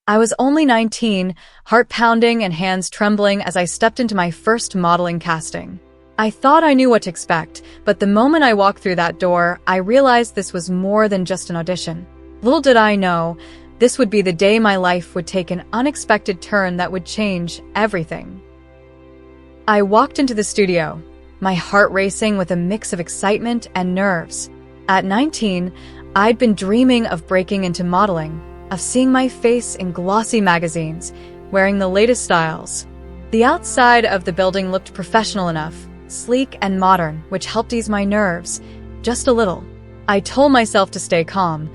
I was only 19, heart pounding and hands trembling as I stepped into my first modeling casting. I thought I knew what to expect, but the moment I walked through that door, I realized this was more than just an audition. Little did I know, this would be the day my life would take an unexpected turn that would change everything. I walked into the studio, my heart racing with a mix of excitement and nerves. At 19, I'd been dreaming of breaking into modeling, of seeing my face in glossy magazines, wearing the latest styles. The outside of the building looked professional enough, sleek and modern, which helped ease my nerves, just a little. I told myself to stay calm,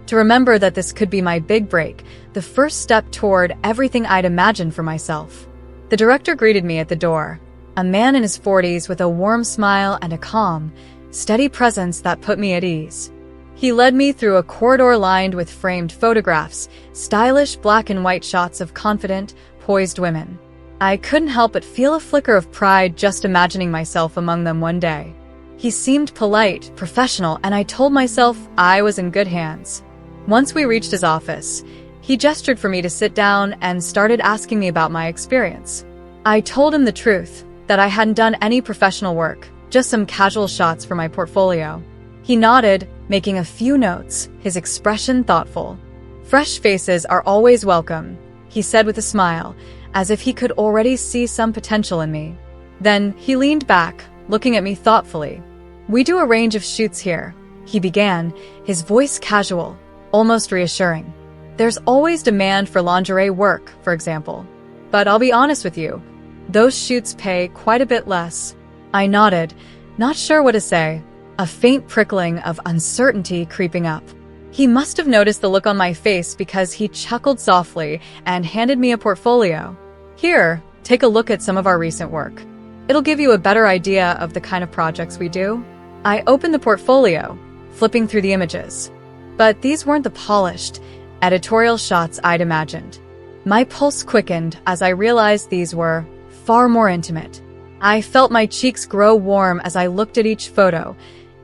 to remember that this could be my big break, the first step toward everything I'd imagined for myself. The director greeted me at the door, a man in his 40s with a warm smile and a calm, steady presence that put me at ease. He led me through a corridor lined with framed photographs, stylish black and white shots of confident, poised women. I couldn't help but feel a flicker of pride just imagining myself among them one day. He seemed polite, professional, and I told myself I was in good hands. Once we reached his office, he gestured for me to sit down and started asking me about my experience. I told him the truth, that I hadn't done any professional work, just some casual shots for my portfolio. He nodded, making a few notes, his expression thoughtful. "Fresh faces are always welcome," he said with a smile, as if he could already see some potential in me. Then he leaned back, looking at me thoughtfully. "We do a range of shoots here," he began, his voice casual, almost reassuring. "There's always demand for lingerie work, for example. But I'll be honest with you, those shoots pay quite a bit less." I nodded, not sure what to say, a faint prickling of uncertainty creeping up. He must have noticed the look on my face because he chuckled softly and handed me a portfolio. "Here, take a look at some of our recent work. It'll give you a better idea of the kind of projects we do." I opened the portfolio, flipping through the images. But these weren't the polished, editorial shots I'd imagined. My pulse quickened as I realized these were far more intimate. I felt my cheeks grow warm as I looked at each photo,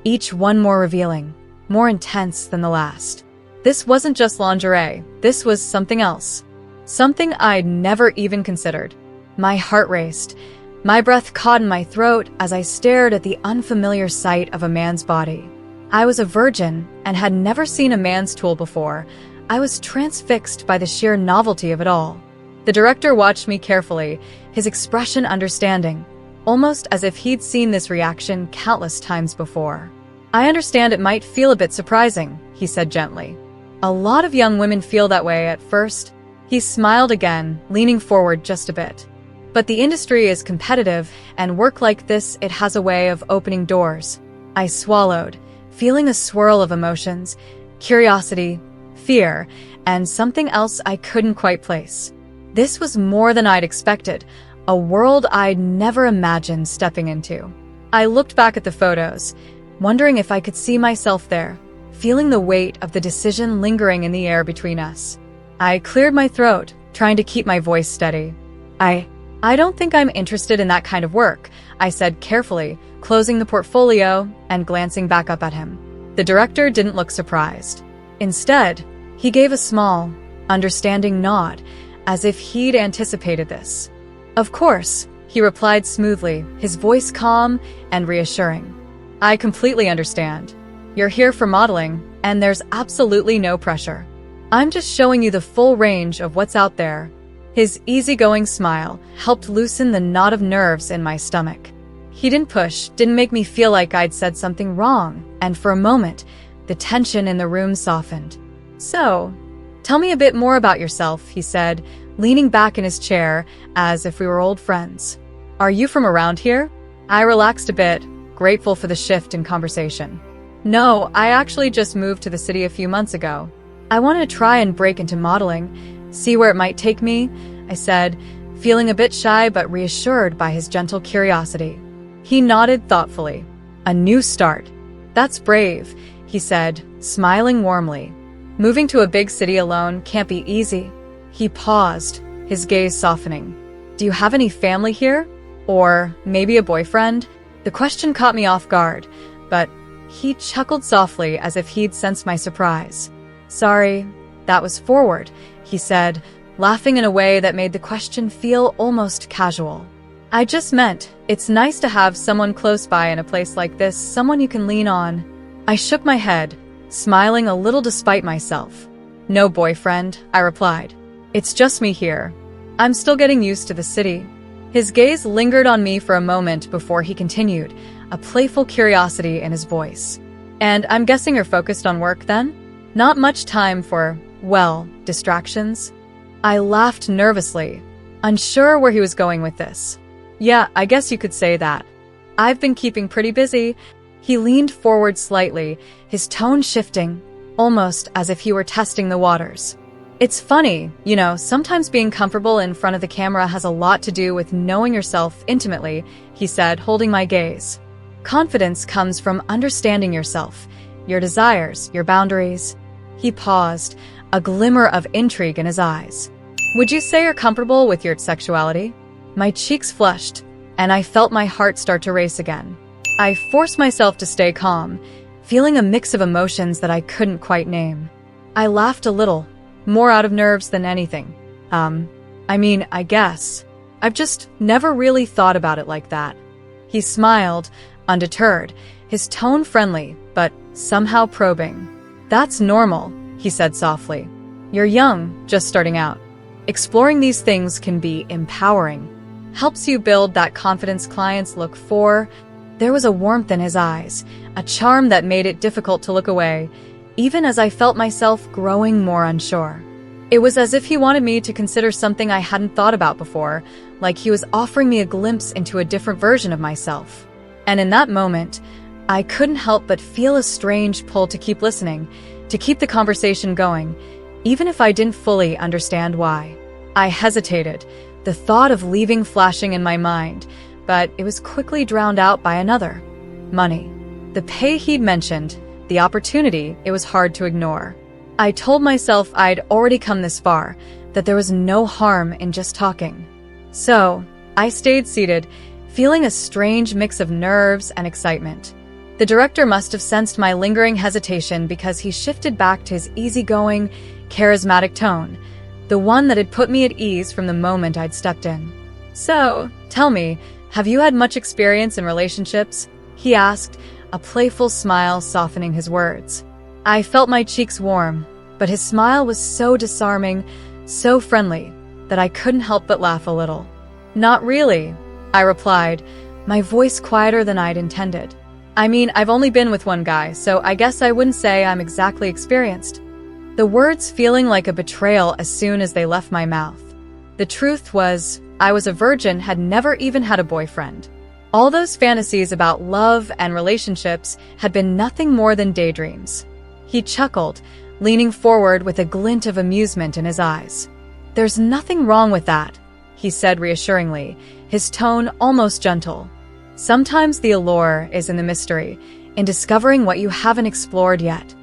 each one more revealing, more intense than the last. This wasn't just lingerie, this was something else. Something I'd never even considered. My heart raced. My breath caught in my throat as I stared at the unfamiliar sight of a man's body. I was a virgin and had never seen a man's tool before. I was transfixed by the sheer novelty of it all. The director watched me carefully, his expression understanding, almost as if he'd seen this reaction countless times before. "I understand it might feel a bit surprising," he said gently. "A lot of young women feel that way at first." He smiled again, leaning forward just a bit. "But the industry is competitive, and work like this, it has a way of opening doors." I swallowed, feeling a swirl of emotions, curiosity, fear, and something else I couldn't quite place. This was more than I'd expected, a world I'd never imagined stepping into. I looked back at the photos, wondering if I could see myself there, feeling the weight of the decision lingering in the air between us. I cleared my throat, trying to keep my voice steady. I don't think I'm interested in that kind of work," I said carefully, closing the portfolio and glancing back up at him. The director didn't look surprised. Instead, he gave a small, understanding nod, as if he'd anticipated this. "Of course," he replied smoothly, his voice calm and reassuring. "I completely understand. You're here for modeling, and there's absolutely no pressure. I'm just showing you the full range of what's out there." His easygoing smile helped loosen the knot of nerves in my stomach. He didn't push, didn't make me feel like I'd said something wrong, and for a moment, the tension in the room softened. "So, tell me a bit more about yourself," he said, leaning back in his chair as if we were old friends. "Are you from around here?" I relaxed a bit, grateful for the shift in conversation. "No, I actually just moved to the city a few months ago. I want to try and break into modeling, see where it might take me," I said, feeling a bit shy but reassured by his gentle curiosity. He nodded thoughtfully. "A new start. That's brave," he said, smiling warmly. "Moving to a big city alone can't be easy." He paused, his gaze softening. "Do you have any family here? Or maybe a boyfriend?" The question caught me off guard, but he chuckled softly as if he'd sensed my surprise. "Sorry, that was forward," he said, laughing in a way that made the question feel almost casual. I just meant, it's nice to have someone close by in a place like this, someone you can lean on. I shook my head, smiling a little despite myself. No boyfriend, I replied. It's just me here. I'm still getting used to the city. His gaze lingered on me for a moment before he continued, a playful curiosity in his voice. And I'm guessing you're focused on work then? Not much time for, well, distractions? I laughed nervously, unsure where he was going with this. Yeah, I guess you could say that. I've been keeping pretty busy. He leaned forward slightly, his tone shifting, almost as if he were testing the waters. It's funny, sometimes being comfortable in front of the camera has a lot to do with knowing yourself intimately, he said, holding my gaze. Confidence comes from understanding yourself, your desires, your boundaries. He paused, a glimmer of intrigue in his eyes. Would you say you're comfortable with your sexuality? My cheeks flushed, and I felt my heart start to race again. I forced myself to stay calm, feeling a mix of emotions that I couldn't quite name. I laughed a little, more out of nerves than anything. I guess. I've just never really thought about it like that. He smiled, undeterred, his tone friendly, but somehow probing. That's normal, he said softly. You're young, just starting out. Exploring these things can be empowering. Helps you build that confidence clients look for. There was a warmth in his eyes, a charm that made it difficult to look away, even as I felt myself growing more unsure. It was as if he wanted me to consider something I hadn't thought about before, like he was offering me a glimpse into a different version of myself. And in that moment, I couldn't help but feel a strange pull to keep listening, to keep the conversation going, even if I didn't fully understand why. I hesitated, the thought of leaving flashing in my mind, but it was quickly drowned out by another. Money. The pay he'd mentioned, the opportunity, it was hard to ignore. I told myself I'd already come this far, that there was no harm in just talking. So, I stayed seated, feeling a strange mix of nerves and excitement. The director must have sensed my lingering hesitation because he shifted back to his easygoing, charismatic tone, the one that had put me at ease from the moment I'd stepped in. So, tell me, have you had much experience in relationships? He asked, a playful smile softening his words. I felt my cheeks warm, but his smile was so disarming, so friendly, that I couldn't help but laugh a little. Not really, I replied, my voice quieter than I'd intended. I've only been with one guy, so I guess I wouldn't say I'm exactly experienced. The words feeling like a betrayal as soon as they left my mouth. The truth was, I was a virgin, had never even had a boyfriend. All those fantasies about love and relationships had been nothing more than daydreams. He chuckled, leaning forward with a glint of amusement in his eyes. There's nothing wrong with that, he said reassuringly, his tone almost gentle. Sometimes the allure is in the mystery, in discovering what you haven't explored yet.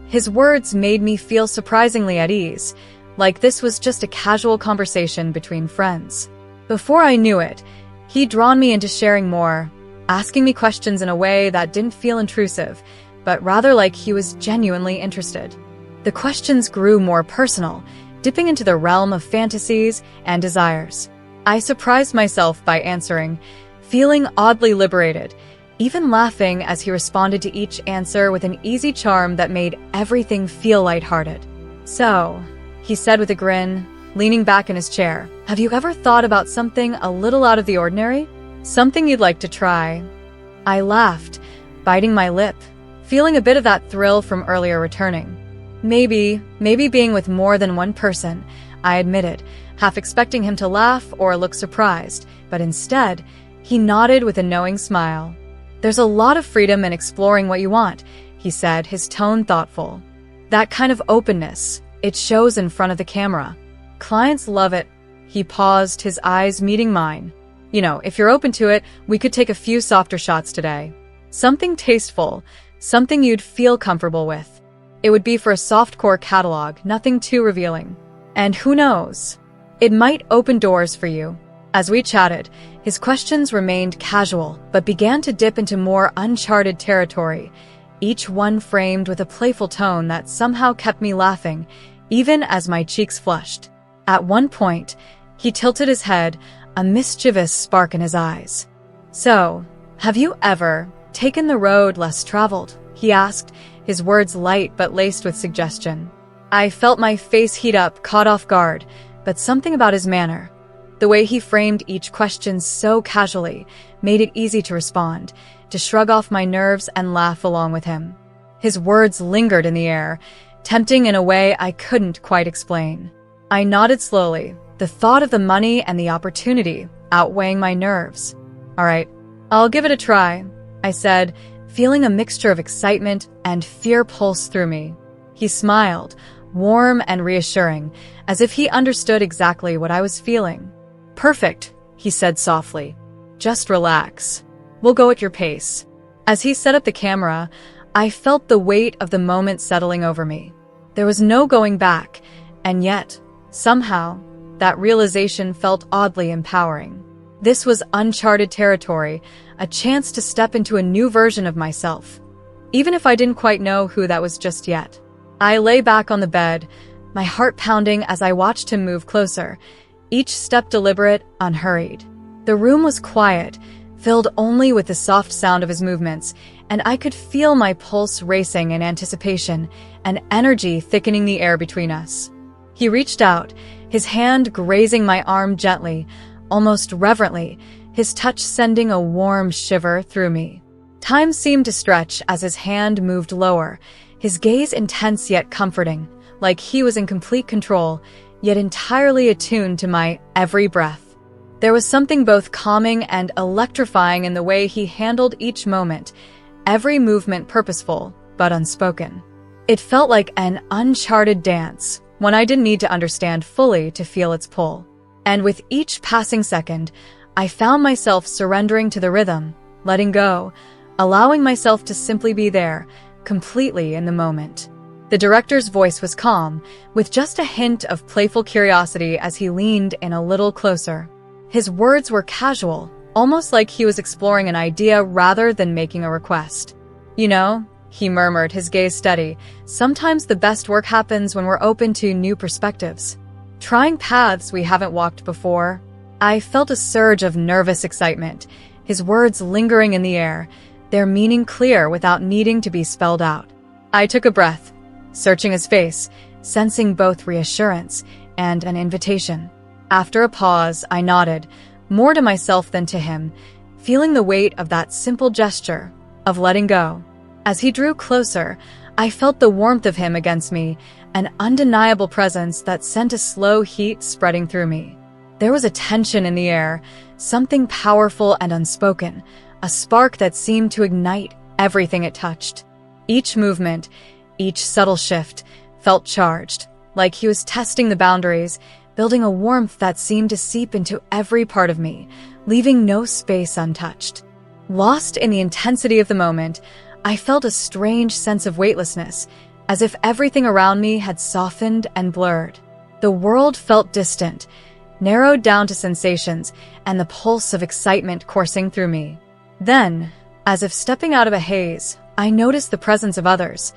His words made me feel surprisingly at ease, like this was just a casual conversation between friends. Before I knew it, he'd drawn me into sharing more, asking me questions in a way that didn't feel intrusive, but rather like he was genuinely interested. The questions grew more personal, dipping into the realm of fantasies and desires. I surprised myself by answering, feeling oddly liberated, even laughing as he responded to each answer with an easy charm that made everything feel lighthearted. So, he said with a grin, leaning back in his chair, have you ever thought about something a little out of the ordinary? Something you'd like to try? I laughed, biting my lip, feeling a bit of that thrill from earlier returning. Maybe being with more than one person, I admitted, half expecting him to laugh or look surprised, but instead, he nodded with a knowing smile. There's a lot of freedom in exploring what you want, he said, his tone thoughtful. That kind of openness, it shows in front of the camera. Clients love it. He paused, his eyes meeting mine. If you're open to it, we could take a few softer shots today. Something tasteful, something you'd feel comfortable with. It would be for a softcore catalog, nothing too revealing. And who knows? It might open doors for you. As we chatted, his questions remained casual, but began to dip into more uncharted territory, each one framed with a playful tone that somehow kept me laughing, even as my cheeks flushed. At one point, he tilted his head, a mischievous spark in his eyes. "So, have you ever taken the road less traveled?" he asked, his words light but laced with suggestion. I felt my face heat up, caught off guard, but something about his manner, the way he framed each question so casually, made it easy to respond, to shrug off my nerves and laugh along with him. His words lingered in the air, tempting in a way I couldn't quite explain. I nodded slowly, the thought of the money and the opportunity outweighing my nerves. "All right, I'll give it a try," I said, feeling a mixture of excitement and fear pulse through me. He smiled, warm and reassuring, as if he understood exactly what I was feeling. "Perfect," he said softly. "Just relax. We'll go at your pace." As he set up the camera, I felt the weight of the moment settling over me. There was no going back, and yet, somehow, that realization felt oddly empowering. This was uncharted territory, a chance to step into a new version of myself, even if I didn't quite know who that was just yet. I lay back on the bed, my heart pounding as I watched him move closer, each step deliberate, unhurried. The room was quiet, filled only with the soft sound of his movements, and I could feel my pulse racing in anticipation, and energy thickening the air between us. He reached out, his hand grazing my arm gently, almost reverently, his touch sending a warm shiver through me. Time seemed to stretch as his hand moved lower, his gaze intense yet comforting, like he was in complete control, yet entirely attuned to my every breath. There was something both calming and electrifying in the way he handled each moment, every movement purposeful, but unspoken. It felt like an uncharted dance, one I didn't need to understand fully to feel its pull. And with each passing second, I found myself surrendering to the rhythm, letting go, allowing myself to simply be there, completely in the moment. The director's voice was calm, with just a hint of playful curiosity as he leaned in a little closer. His words were casual, almost like he was exploring an idea rather than making a request. "You know," he murmured, his gaze steady, "sometimes the best work happens when we're open to new perspectives. Trying paths we haven't walked before." I felt a surge of nervous excitement, his words lingering in the air, their meaning clear without needing to be spelled out. I took a breath, searching his face, sensing both reassurance and an invitation. After a pause, I nodded, more to myself than to him, feeling the weight of that simple gesture, of letting go. As he drew closer, I felt the warmth of him against me, an undeniable presence that sent a slow heat spreading through me. There was a tension in the air, something powerful and unspoken, a spark that seemed to ignite everything it touched. Each movement, each subtle shift, felt charged, like he was testing the boundaries, building a warmth that seemed to seep into every part of me, leaving no space untouched. Lost in the intensity of the moment, I felt a strange sense of weightlessness, as if everything around me had softened and blurred. The world felt distant, narrowed down to sensations and the pulse of excitement coursing through me. Then, as if stepping out of a haze, I noticed the presence of others,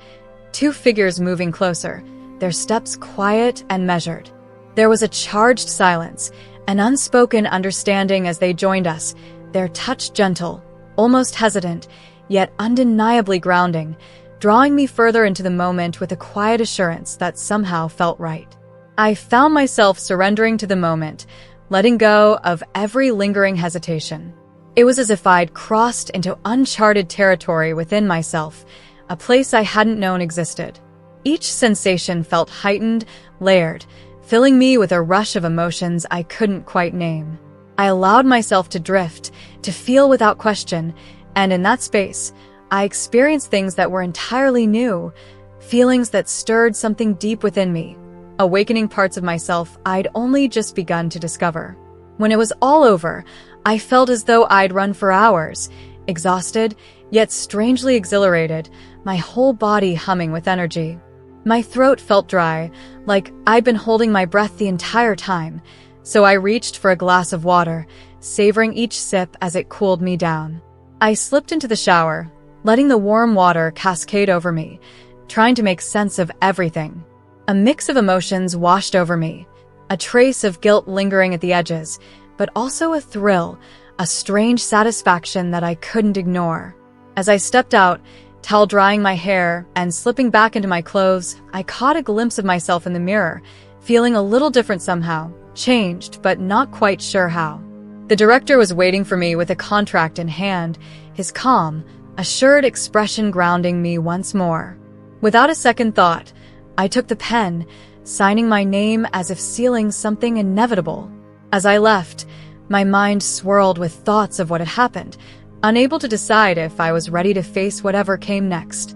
two figures moving closer, their steps quiet and measured. There was a charged silence, an unspoken understanding as they joined us, their touch gentle, almost hesitant, yet undeniably grounding, drawing me further into the moment with a quiet assurance that somehow felt right. I found myself surrendering to the moment, letting go of every lingering hesitation. It was as if I'd crossed into uncharted territory within myself, a place I hadn't known existed. Each sensation felt heightened, layered, filling me with a rush of emotions I couldn't quite name. I allowed myself to drift, to feel without question, and in that space, I experienced things that were entirely new, feelings that stirred something deep within me, awakening parts of myself I'd only just begun to discover. When it was all over, I felt as though I'd run for hours, exhausted, yet strangely exhilarated, my whole body humming with energy. My throat felt dry, like I'd been holding my breath the entire time, so I reached for a glass of water, savoring each sip as it cooled me down. I slipped into the shower, letting the warm water cascade over me, trying to make sense of everything. A mix of emotions washed over me, a trace of guilt lingering at the edges, but also a thrill, a strange satisfaction that I couldn't ignore. As I stepped out, towel drying my hair and slipping back into my clothes, I caught a glimpse of myself in the mirror, feeling a little different somehow, changed but not quite sure how. The director was waiting for me with a contract in hand, his calm, assured expression grounding me once more. Without a second thought, I took the pen, signing my name as if sealing something inevitable. As I left, my mind swirled with thoughts of what had happened, unable to decide if I was ready to face whatever came next.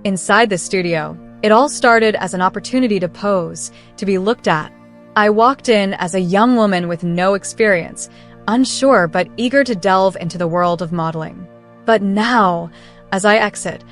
Inside the studio, it all started as an opportunity to pose, to be looked at. I walked in as a young woman with no experience, unsure but eager to delve into the world of modeling. But now, as I exit,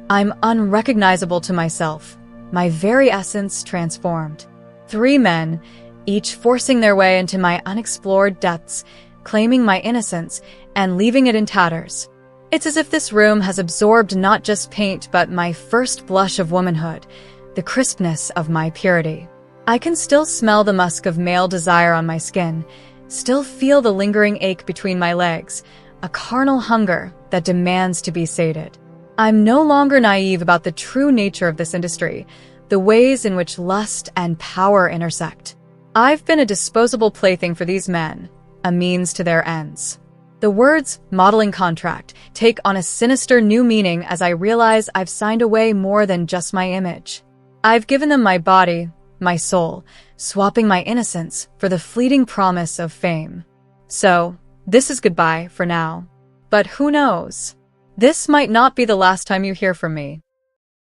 I'm unrecognizable to myself, my very essence transformed. 3 men, each forcing their way into my unexplored depths, claiming my innocence and leaving it in tatters. It's as if this room has absorbed not just paint but my first blush of womanhood, the crispness of my purity. I can still smell the musk of male desire on my skin, still feel the lingering ache between my legs, a carnal hunger that demands to be sated. I'm no longer naive about the true nature of this industry, the ways in which lust and power intersect. I've been a disposable plaything for these men, a means to their ends. The words modeling contract take on a sinister new meaning as I realize I've signed away more than just my image. I've given them my body, my soul, swapping my innocence for the fleeting promise of fame. So, this is goodbye for now. But who knows? This might not be the last time you hear from me.